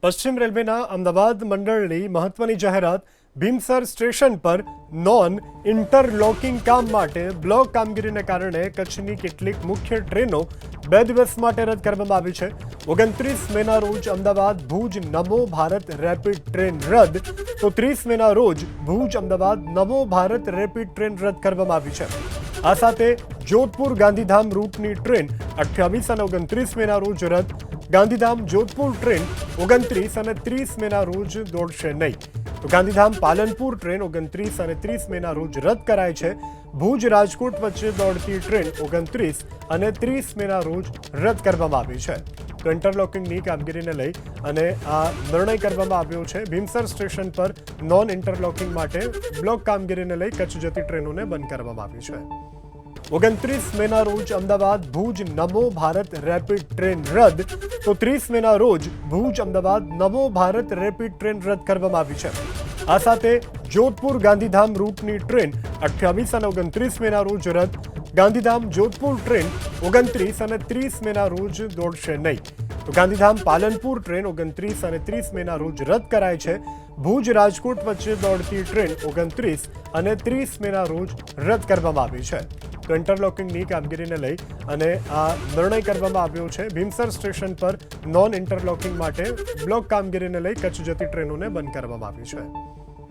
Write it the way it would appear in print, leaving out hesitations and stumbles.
પશ્ચિમ રેલવેના અમદાવાદ મંડળની મહત્વની જાહેરાત ભીમસર સ્ટેશન પર નોન ઇન્ટરલોકિંગ કામ માટે બ્લોક કામગીરીને કારણે કચ્છની કેટલીક મુખ્ય ટ્રેનો 2 દિવસ માટે રદ કરવામાં આવી છે। 29 મેના રોજ અમદાવાદ ભુજ નમો ભારત રેપિડ ટ્રેન રદ, તો 30 મેના રોજ ભુજ અમદાવાદ નમો ભારત રેપિડ ટ્રેન રદ કરવામાં આવી છે। આ સાથે જોધપુર ગાંધીધામ રૂટની ટ્રેન 28 અને 29 મેના રોજ રદ। ગાંધીધામ જોધપુર ટ્રેન 29 અને 30 મેના રોજ દોડશે નહીં, તો ગાંધીધામ પાલનપુર ટ્રેન 29 અને 30 મેના રોજ રદ કરાય છે। ભુજ રાજકોટ વચ્ચે દોડતી ટ્રેન 29 અને 30 મેના રોજ રદ કરવામાં આવી છે। તો ઇન્ટરલોકિંગની કામગીરીને લઈ અને આ નિર્ણય કરવામાં આવ્યો છે। ભીમસર સ્ટેશન પર નોન ઇન્ટરલોકિંગ માટે બ્લોક કામગીરીને લઈ કચ્છ જતી ટ્રેનોને બંધ કરવામાં આવી છે। 29 મેના રોજ અમદાવાદ ભુજ નમો ભારત રેપિડ ટ્રેન રદ, તો 30 મેના રોજ ભુજ અમદાવાદ નમો ભારત રેપિડ ટ્રેન રદ કરવામાં આવી છે। આ સાથે જોધપુર ગાંધીધામ રૂટની ટ્રેન 28 અને 29 મેના રોજ રદ। ગાંધીધામ જોધપુર ટ્રેન 29 અને 30 મેના રોજ દોડશે નહીં, તો ગાંધીધામ પાલનપુર ટ્રેન 29 અને 30 મેના રોજ રદ કરાય છે। ભુજ રાજકોટ વચ્ચે દોડતી ટ્રેન 29 અને 30 મેના રોજ રદ કરવામાં આવી છે। તો ઇન્ટરલોકિંગની કામગીરીને લઈ અને આ નિર્ણય કરવામાં આવ્યો છે। ભીમસર સ્ટેશન પર નોન ઇન્ટરલોકિંગ માટે બ્લોક કામગીરીને લઈ કચ્છ જતી ટ્રેનોને બંધ કરવામાં આવી છે।